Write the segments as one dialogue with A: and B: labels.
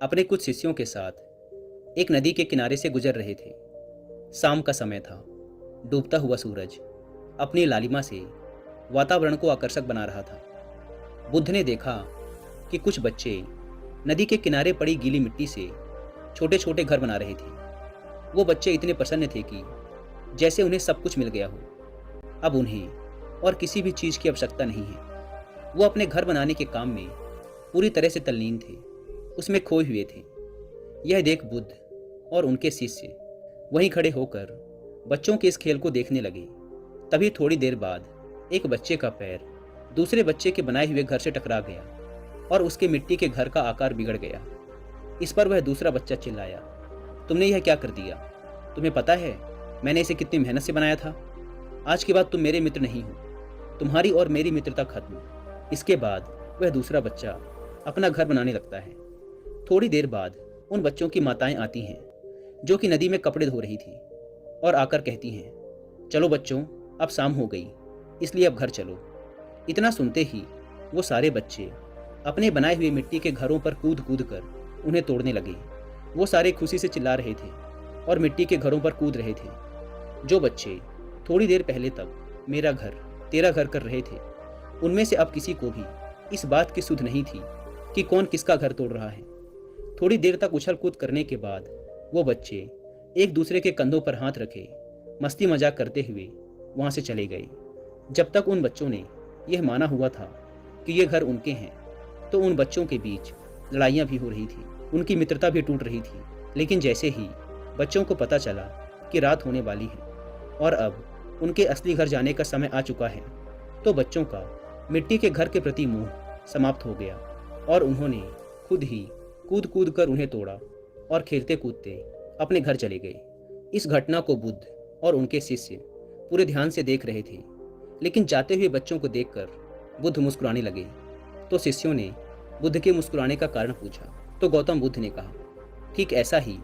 A: अपने कुछ शिष्यों के साथ एक नदी के किनारे से गुजर रहे थे। शाम का समय था। डूबता हुआ सूरज अपनी लालिमा से वातावरण को आकर्षक बना रहा था। बुद्ध ने देखा कि कुछ बच्चे नदी के किनारे पड़ी गीली मिट्टी से छोटे छोटे घर बना रहे थे। वो बच्चे इतने प्रसन्न थे कि जैसे उन्हें सब कुछ मिल गया हो। अब उन्हें और किसी भी चीज़ की आवश्यकता नहीं है। वो अपने घर बनाने के काम में पूरी तरह से तल्लीन थे, उसमें खोए हुए थे। यह देख बुद्ध और उनके शिष्य वहीं खड़े होकर बच्चों के इस खेल को देखने लगे। तभी थोड़ी देर बाद एक बच्चे का पैर दूसरे बच्चे के बनाए हुए घर से टकरा गया और उसके मिट्टी के घर का आकार बिगड़ गया। इस पर वह दूसरा बच्चा चिल्लाया, तुमने यह क्या कर दिया? तुम्हें पता है मैंने इसे कितनी मेहनत से बनाया था? आज के बाद तुम मेरे मित्र नहीं हो, तुम्हारी और मेरी मित्रता खत्म। इसके बाद वह दूसरा बच्चा अपना घर बनाने लगता है। थोड़ी देर बाद उन बच्चों की माताएं आती हैं जो कि नदी में कपड़े धो रही थी और आकर कहती हैं, चलो बच्चों, अब शाम हो गई, इसलिए अब घर चलो। इतना सुनते ही वो सारे बच्चे अपने बनाए हुए मिट्टी के घरों पर कूद कूद कर उन्हें तोड़ने लगे। वो सारे खुशी से चिल्ला रहे थे और मिट्टी के घरों पर कूद रहे थे। जो बच्चे थोड़ी देर पहले तक मेरा घर तेरा घर कर रहे थे, उनमें से अब किसी को भी इस बात की सुध नहीं थी कि कौन किसका घर तोड़ रहा है। थोड़ी देर तक उछल कूद करने के बाद वो बच्चे एक दूसरे के कंधों पर हाथ रखे मस्ती मजाक करते हुए वहां से चले गए। जब तक उन बच्चों ने यह माना हुआ था कि ये घर उनके हैं, तो उन बच्चों के बीच लड़ाइयाँ भी हो रही थी, उनकी मित्रता भी टूट रही थी। लेकिन जैसे ही बच्चों को पता चला कि रात होने वाली है और अब उनके असली घर जाने का समय आ चुका है, तो बच्चों का मिट्टी के घर के प्रति मोह समाप्त हो गया और उन्होंने खुद ही कूद कूद कर उन्हें तोड़ा और खेलते कूदते अपने घर चले गए। इस घटना को बुद्ध और उनके शिष्य पूरे ध्यान से देख रहे थे, लेकिन जाते हुए बच्चों को देखकर बुद्ध मुस्कुराने लगे। तो शिष्यों ने बुद्ध के मुस्कुराने का कारण पूछा, तो गौतम बुद्ध ने कहा, ठीक ऐसा ही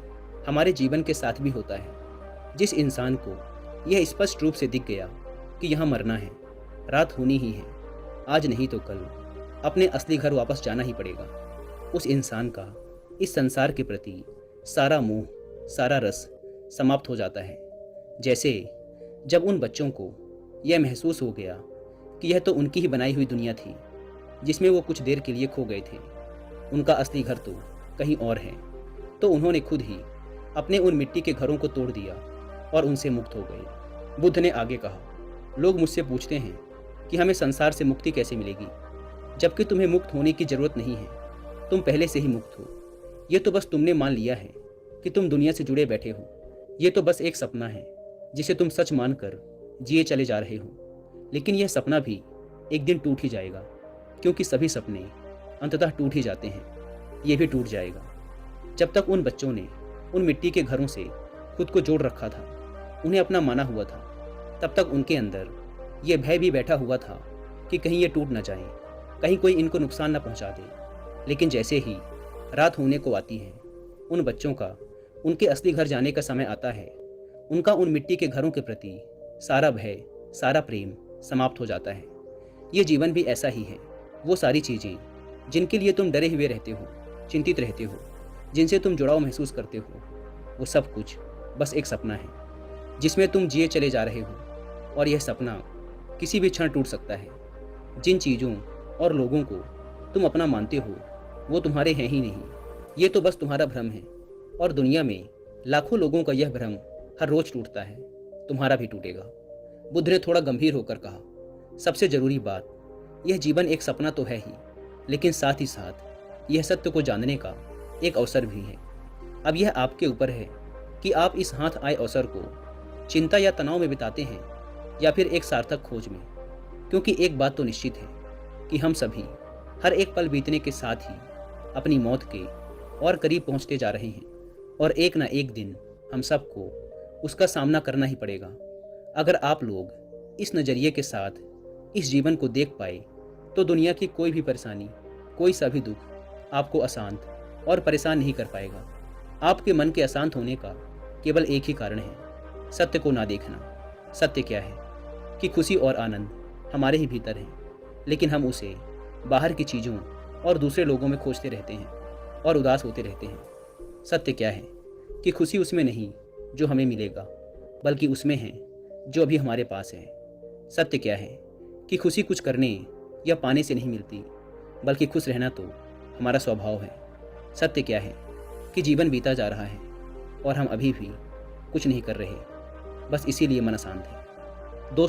A: हमारे जीवन के साथ भी होता है। जिस इंसान को यह स्पष्ट रूप से दिख गया कि यहाँ मरना है, रात होनी ही है, आज नहीं तो कल अपने असली घर वापस जाना ही पड़ेगा, उस इंसान का इस संसार के प्रति सारा मोह, सारा रस समाप्त हो जाता है। जैसे जब उन बच्चों को यह महसूस हो गया कि यह तो उनकी ही बनाई हुई दुनिया थी जिसमें वो कुछ देर के लिए खो गए थे, उनका असली घर तो कहीं और है, तो उन्होंने खुद ही अपने उन मिट्टी के घरों को तोड़ दिया और उनसे मुक्त हो गए। बुद्ध ने आगे कहा, लोग मुझसे पूछते हैं कि हमें संसार से मुक्ति कैसे मिलेगी, जबकि तुम्हें मुक्त होने की जरूरत नहीं है, तुम पहले से ही मुक्त हो। ये तो बस तुमने मान लिया है कि तुम दुनिया से जुड़े बैठे हो। ये तो बस एक सपना है जिसे तुम सच मानकर जिए चले जा रहे हो। लेकिन यह सपना भी एक दिन टूट ही जाएगा, क्योंकि सभी सपने अंततः टूट ही जाते हैं। ये भी टूट जाएगा। जब तक उन बच्चों ने उन मिट्टी के घरों से खुद को जोड़ रखा था, उन्हें अपना माना हुआ था, तब तक उनके अंदर यह भय भी बैठा हुआ था कि कहीं ये टूट न जाए, कहीं कोई इनको नुकसान न पहुंचा दे। लेकिन जैसे ही रात होने को आती है, उन बच्चों का उनके असली घर जाने का समय आता है, उनका उन मिट्टी के घरों के प्रति सारा भय, सारा प्रेम समाप्त हो जाता है। ये जीवन भी ऐसा ही है। वो सारी चीज़ें जिनके लिए तुम डरे हुए रहते हो, चिंतित रहते हो, जिनसे तुम जुड़ाव महसूस करते हो, वो सब कुछ बस एक सपना है जिसमें तुम जिए चले जा रहे हो, और यह सपना किसी भी क्षण टूट सकता है। जिन चीज़ों और लोगों को तुम अपना मानते हो, वो तुम्हारे हैं ही नहीं, ये तो बस तुम्हारा भ्रम है। और दुनिया में लाखों लोगों का यह भ्रम हर रोज टूटता है, तुम्हारा भी टूटेगा। बुद्ध ने थोड़ा गंभीर होकर कहा, सबसे जरूरी बात, यह जीवन एक सपना तो है ही, लेकिन साथ ही साथ यह सत्य को जानने का एक अवसर भी है। अब यह आपके ऊपर है कि आप इस हाथ आए अवसर को चिंता या तनाव में बिताते हैं या फिर एक सार्थक खोज में। क्योंकि एक बात तो निश्चित है कि हम सभी हर एक पल बीतने के साथ ही अपनी मौत के और करीब पहुंचते जा रहे हैं, और एक ना एक दिन हम सबको उसका सामना करना ही पड़ेगा। अगर आप लोग इस नज़रिए के साथ इस जीवन को देख पाए, तो दुनिया की कोई भी परेशानी, कोई सा भी दुख आपको अशांत और परेशान नहीं कर पाएगा। आपके मन के अशांत होने का केवल एक ही कारण है, सत्य को ना देखना। सत्य क्या है कि खुशी और आनंद हमारे ही भीतर है, लेकिन हम उसे बाहर की चीज़ों और दूसरे लोगों में खोजते रहते हैं। और उदास होते रहते हैं। सत्य क्या है कि खुशी उसमें नहीं जो हमें मिलेगा, बल्कि उसमें है जो अभी हमारे पास है। सत्य क्या है कि खुशी कुछ करने या पाने से नहीं मिलती, बल्कि खुश रहना तो हमारा स्वभाव है। सत्य क्या है कि जीवन बीता जा रहा है और हम अभी भी कुछ नहीं कर रहे, बस इसीलिए मन अशांत है।